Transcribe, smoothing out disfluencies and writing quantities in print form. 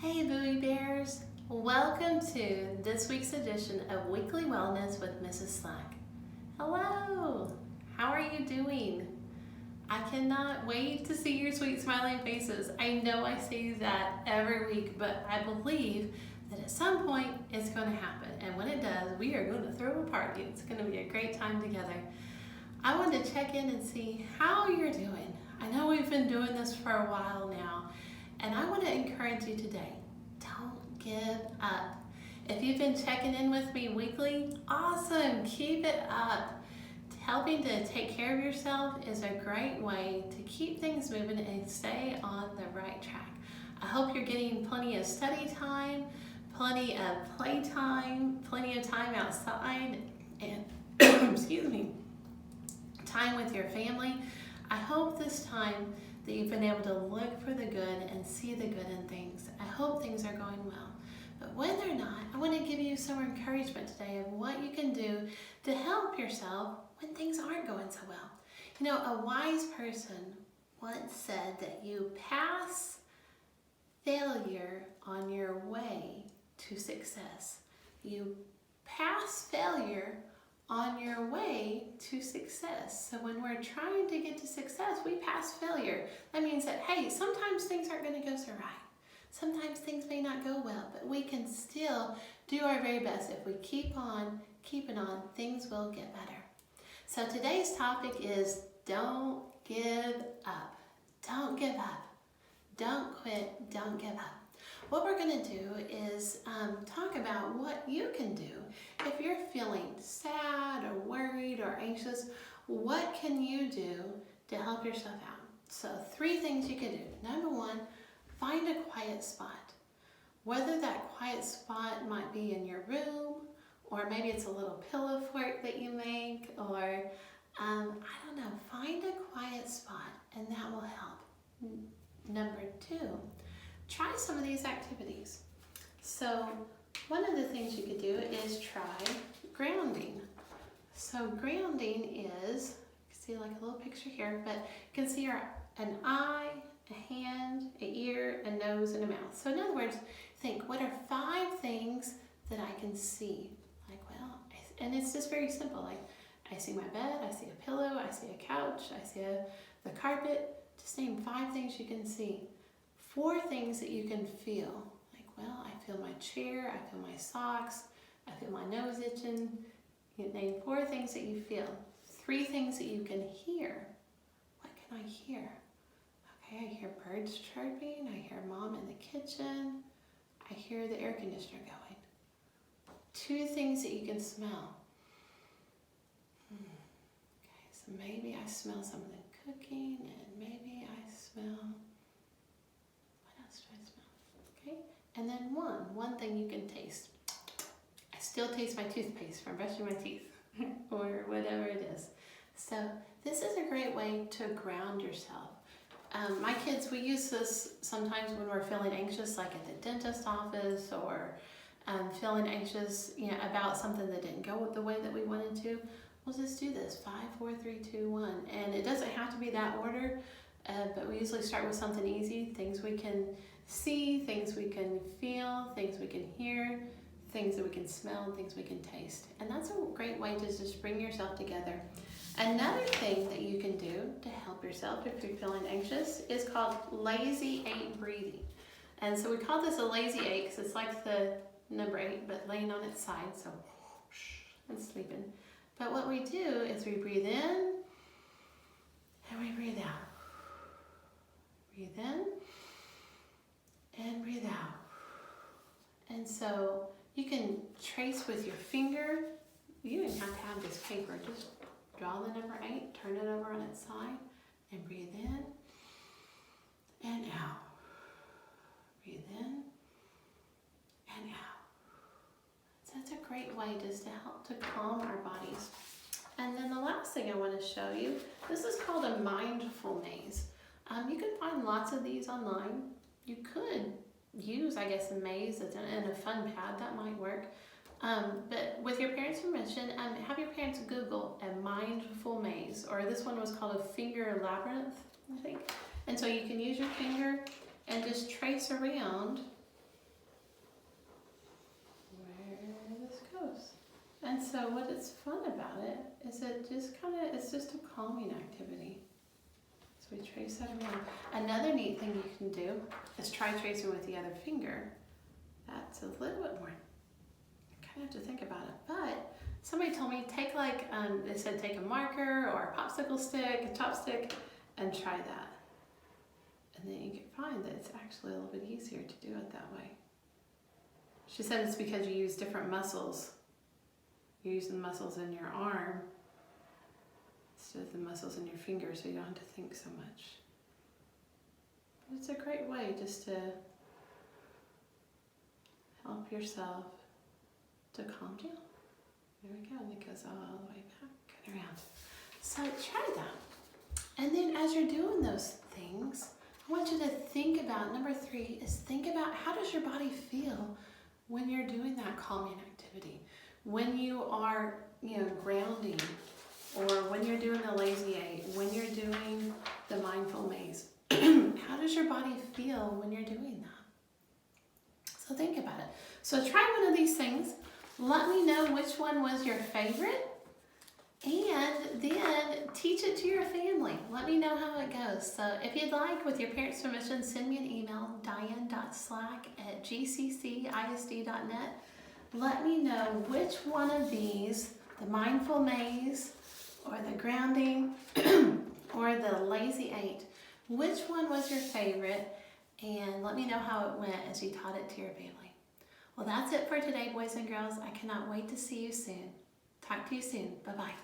Hey Booey Bears! Welcome to this week's edition of Weekly Wellness with Mrs. Slack. Hello! How are you doing? I cannot wait to see your sweet smiling faces. I know I say that every week, but I believe that at some point it's going to happen. And when it does, we are going to throw a party. It's going to be a great time together. I want to check in and see how you're doing. I know we've been doing this for a while now, and I want to encourage you today. Don't give up. If you've been checking in with me weekly, awesome, keep it up. Helping to take care of yourself is a great way to keep things moving and stay on the right track. I hope you're getting plenty of study time, plenty of play time, plenty of time outside, and excuse me, time with your family. I hope this time that you've been able to look for the good and see the good in things. I hope things are going well. But when they're not, I want to give you some encouragement today of what you can do to help yourself when things aren't going so well. You know, a wise person once said that you pass failure on your way to success. You pass failure on your way to success. So when we're trying to get to success, we pass failure. That means that, hey, sometimes things aren't going to go so right. Sometimes things may not go well, but we can still do our very best. If we keep on keeping on, things will get better. So today's topic is don't give up. Don't give up. Don't quit. Don't give up. What we're going to do is talk about what you can do if you're feeling sad or worried or anxious. What can you do to help yourself out? So 3 things you can do. Number 1, find a quiet spot. Whether that quiet spot might be in your room, or maybe it's a little pillow fort that you make, or I don't know, find a quiet spot and that will help. Number 2, try some of these activities. So one of the things you could do is try grounding. So grounding is, you can see like a little picture here, but you can see an eye, a hand, an ear, a nose, and a mouth. So in other words, think, what are 5 things that I can see? Like, well, and it's just very simple. Like, I see my bed, I see a pillow, I see a couch, I see the carpet. Just name 5 things you can see. 4 things that you can feel. Like, well, I feel my chair, I feel my socks, I feel my nose itching. You name 4 things that you feel. 3 things that you can hear. What can I hear? Okay, I hear birds chirping, I hear mom in the kitchen, I hear the air conditioner going. 2 things that you can smell. Okay, so maybe I smell something cooking, and maybe I smell, what else do I smell? Okay, and then one thing you can taste. I still taste my toothpaste from brushing my teeth, or whatever it is. So this is a great way to ground yourself. My kids, we use this sometimes when we're feeling anxious, like at the dentist office, or feeling anxious, about something that didn't go the way that we wanted to. We'll just do this, 5, 4, 3, 2, 1. And it doesn't have to be that order, but we usually start with something easy, things we can see, things we can feel, things we can hear, things that we can smell, things we can taste. And that's a great way to just bring yourself together. Another thing that you can do to help yourself if you're feeling anxious is called lazy 8 breathing. And so we call this a lazy 8 because it's like the number 8, but laying on its side, so and sleeping. But what we do is we breathe in and we breathe out. Breathe in and breathe out. And so you can trace with your finger. You don't have to have this paper. Just draw the number 8, turn it over on its side, and breathe in and out. Breathe in and out. So that's a great way just to help to calm our bodies. And then the last thing I want to show you, this is called a mindful maze. You can find lots of these online. You could use, I guess, a maze and a fun pad, that might work. But with your parents' permission, have your parents Google a mindful maze, or this one was called a finger labyrinth, I think. And so you can use your finger and just trace around And so what is fun about it is it's just a calming activity. So we trace that around. Another neat thing you can do is try tracing with the other finger. That's a little bit more, you kind of have to think about it. But somebody told me take they said take a marker or a popsicle stick, a chopstick, and try that. And then you can find that it's actually a little bit easier to do it that way. She said it's because you use different muscles. You're using the muscles in your arm instead of the muscles in your fingers, so you don't have to think so much. But it's a great way just to help yourself to calm down. There we go, and it goes all the way back and around. So try that. And then as you're doing those things, I want you to think about, number 3 is think about how does your body feel when you're doing that calming activity. When you are, grounding, or when you're doing the lazy 8, when you're doing the mindful maze, how does your body feel when you're doing that? So think about it. So try one of these things. Let me know which one was your favorite, and then teach it to your family. Let me know how it goes. So if you'd like, with your parents' permission, send me an email, diane.slack@gccisd.net. Let me know which one of these, the mindful maze, or the grounding, or the lazy 8, which one was your favorite, and let me know how it went as you taught it to your family. Well, that's it for today, boys and girls. I cannot wait to see you soon. Talk to you soon. Bye-bye.